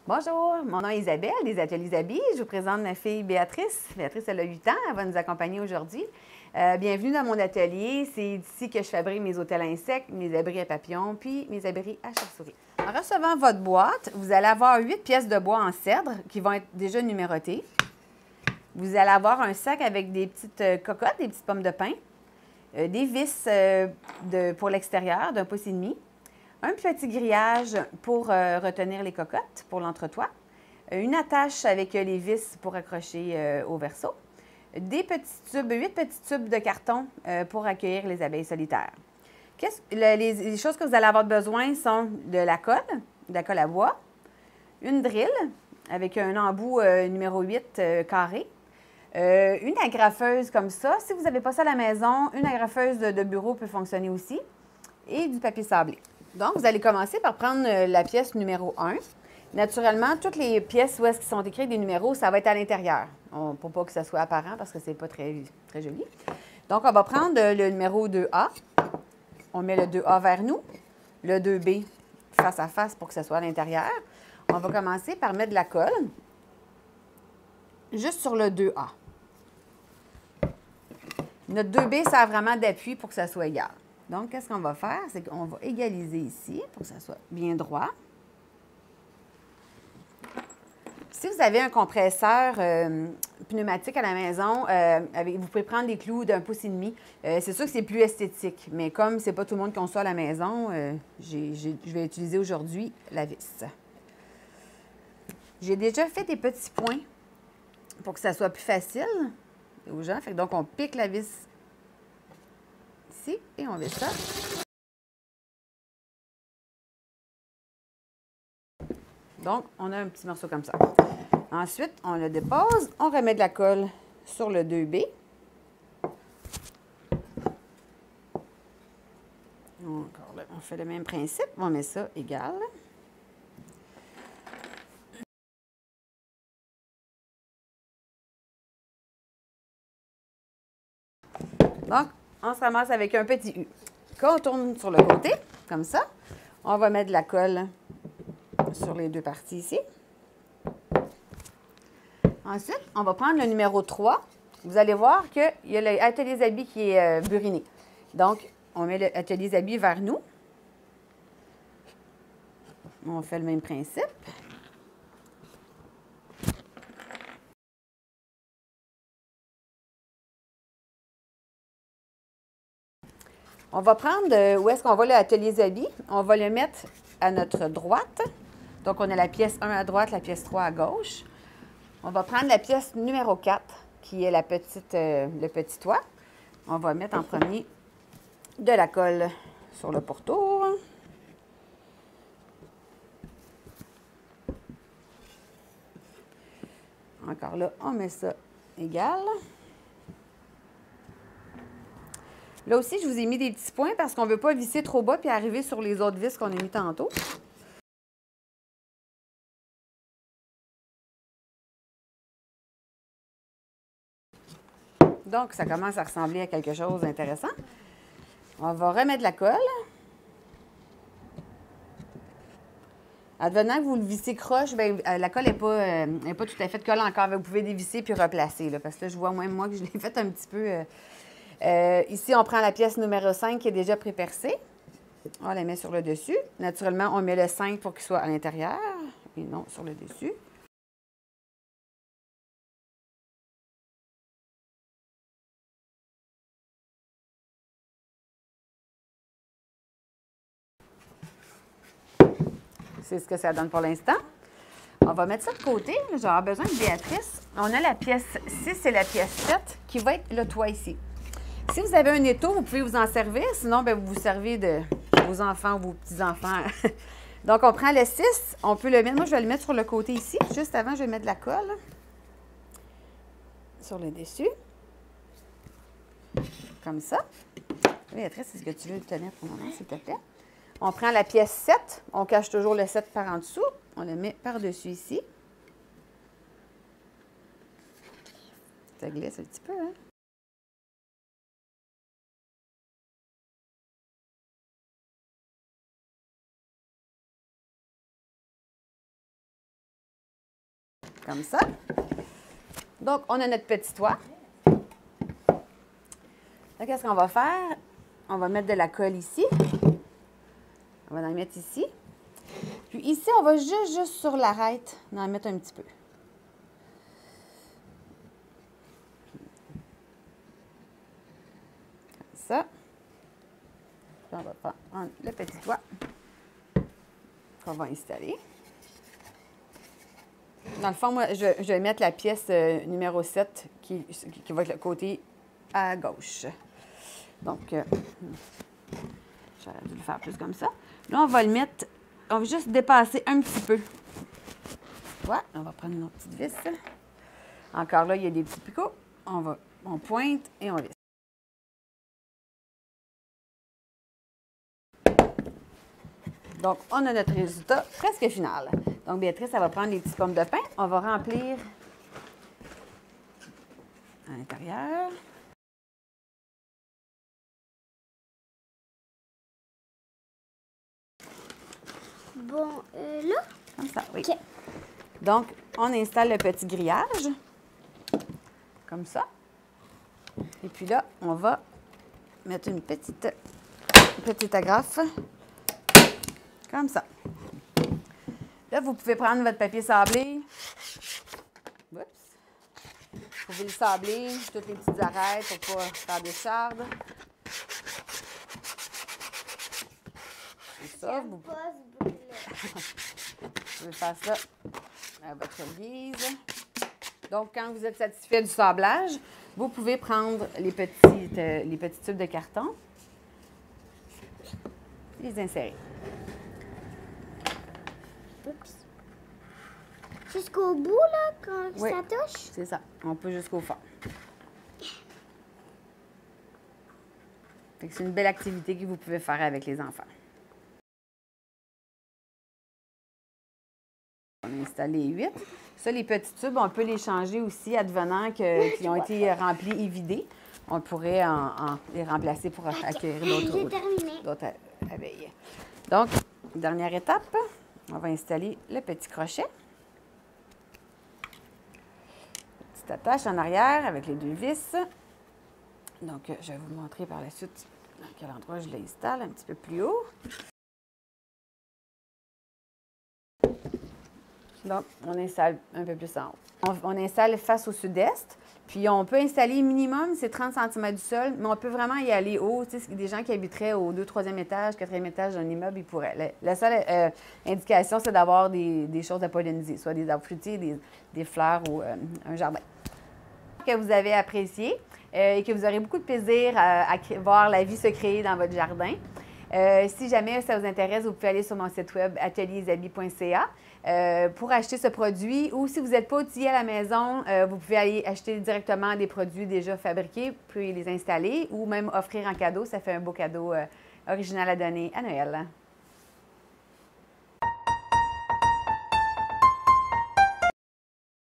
Bonjour, mon nom est Isabelle des Ateliers Isabi. Je vous présente ma fille Béatrice. Béatrice, elle a 8 ans, elle va nous accompagner aujourd'hui. Bienvenue dans mon atelier. C'est ici que je fabrique mes hôtels à insectes, mes abris à papillons, puis mes abris à chauves-souris. En recevant votre boîte, vous allez avoir 8 pièces de bois en cèdre qui vont être déjà numérotées. Vous allez avoir un sac avec des petites cocottes, des petites pommes de pin, des vis pour l'extérieur d'un pouce et demi, un petit grillage pour retenir les cocottes pour l'entretoit, une attache avec les vis pour accrocher au verso, des petits tubes, 8 petits tubes de carton pour accueillir les abeilles solitaires. Les choses que vous allez avoir besoin sont de la colle à bois, une drill avec un embout numéro 8 carré, une agrafeuse comme ça. Si vous n'avez pas ça à la maison, une agrafeuse de bureau peut fonctionner aussi, et du papier sablé. Donc, vous allez commencer par prendre la pièce numéro 1. Naturellement, toutes les pièces où est-ce qu'ils sont écrits des numéros, ça va être à l'intérieur. Pour pas que ça soit apparent parce que c'est pas très joli. Donc, on va prendre le numéro 2A. On met le 2A vers nous. Le 2B face à face pour que ça soit à l'intérieur. On va commencer par mettre de la colle juste sur le 2A. Notre 2B sert vraiment d'appui pour que ça soit égal. Donc, qu'est-ce qu'on va faire? C'est qu'on va égaliser ici pour que ça soit bien droit. Si vous avez un compresseur pneumatique à la maison, vous pouvez prendre des clous d'un pouce et demi. C'est sûr que c'est plus esthétique, mais comme ce n'est pas tout le monde qui a ça à la maison, je vais utiliser aujourd'hui la vis. J'ai déjà fait des petits points pour que ça soit plus facile aux gens. Donc, on pique la vis ici et on visse ça. Donc, on a un petit morceau comme ça. Ensuite, on le dépose, on remet de la colle sur le 2B. Encore là, on fait le même principe, on met ça égal. Donc, on se ramasse avec un petit U. Quand on tourne sur le côté, comme ça, on va mettre de la colle sur les deux parties ici. Ensuite, on va prendre le numéro 3. Vous allez voir qu'il y a l'atelier Isabi qui est buriné. Donc, on met l'atelier Isabi vers nous. On fait le même principe. On va prendre, où est-ce qu'on va l'atelier Isabi? On va le mettre à notre droite. Donc, on a la pièce 1 à droite, la pièce 3 à gauche. On va prendre la pièce numéro 4, qui est le petit toit. On va mettre en premier de la colle sur le pourtour. Encore là, on met ça égal. Là aussi, je vous ai mis des petits points parce qu'on ne veut pas visser trop bas puis arriver sur les autres vis qu'on a mis tantôt. Donc, ça commence à ressembler à quelque chose d'intéressant. On va remettre de la colle. Advenant que vous le vissez croche, bien, la colle n'est pas tout à fait collée encore. Vous pouvez dévisser puis replacer. Là, parce que là, je vois même moi que je l'ai fait un petit peu. Ici, on prend la pièce numéro 5 qui est déjà pré-percée. On la met sur le dessus. Naturellement, on met le 5 pour qu'il soit à l'intérieur et non sur le dessus. C'est ce que ça donne pour l'instant. On va mettre ça de côté. J'aurai besoin de Béatrice. On a la pièce 6 et la pièce 7 qui va être le toit ici. Si vous avez un étau, vous pouvez vous en servir. Sinon, bien, vous vous servez de vos enfants ou vos petits-enfants. Donc, on prend le 6. On peut le mettre. Moi, je vais le mettre sur le côté ici. Juste avant, je vais mettre de la colle sur le dessus. Comme ça. Béatrice, est-ce que tu veux le tenir pour le moment, s'il te plaît? On prend la pièce 7. On cache toujours le 7 par en dessous. On le met par-dessus ici. Ça glisse un petit peu, hein? comme ça. Donc, on a notre petit toit. Qu'est-ce qu'on va faire? On va mettre de la colle ici. On va en mettre ici. Puis ici, on va juste sur l'arête en mettre un petit peu. Comme ça. Puis on va prendre le petit toit qu'on va installer. Dans le fond, moi, je vais mettre la pièce numéro 7 qui va être le côté à gauche. Donc, j'aurais dû le faire plus comme ça. Là, on va le mettre, on va juste dépasser un petit peu. Voilà, on va prendre nos petites vis. Encore là, il y a des petits picots. On pointe et on visse. Donc, on a notre résultat presque final. Donc, Béatrice, elle va prendre les petites pommes de pin. On va remplir à l'intérieur. Bon, là? Comme ça, oui. OK. Donc, on installe le petit grillage. Comme ça. Et puis là, on va mettre une petite agrafe. Comme ça. Là, vous pouvez prendre votre papier sablé. Oups. Vous pouvez le sabler, toutes les petites arêtes pour ne pas faire des chardes. Et ça, vous pouvez faire ça à votre guise. Donc, quand vous êtes satisfait du sablage, vous pouvez prendre les petits tubes de carton et les insérer. Oups. Jusqu'au bout, là, quand Oui, ça touche? c'est ça. On peut jusqu'au fond. C'est une belle activité que vous pouvez faire avec les enfants. On a installé 8. Ça, les petits tubes, on peut les changer aussi, advenant qu'ils ont été remplis et vidés. On pourrait les remplacer pour acquérir d'autres abeilles. Donc, dernière étape, on va installer le petit crochet. Petite attache en arrière avec les 2 vis. Donc, je vais vous montrer par la suite dans quel endroit je l'installe, un petit peu plus haut. Donc, on installe un peu plus en haut. On installe face au sud-est. Puis, on peut installer minimum, c'est 30 cm du sol, mais on peut vraiment y aller haut. Tu sais, des gens qui habiteraient au 2e, 3e étage, 4e étage d'un immeuble, ils pourraient. La seule indication, c'est d'avoir des choses à polliniser, soit des arbres fruitiers, des fleurs ou un jardin. Que vous avez apprécié et que vous aurez beaucoup de plaisir à voir la vie se créer dans votre jardin. Si jamais ça vous intéresse, vous pouvez aller sur mon site web atelierzabi.ca pour acheter ce produit, ou si vous n'êtes pas outillé à la maison, vous pouvez aller acheter directement des produits déjà fabriqués, puis les installer, ou même offrir en cadeau. Ça fait un beau cadeau original à donner à Noël.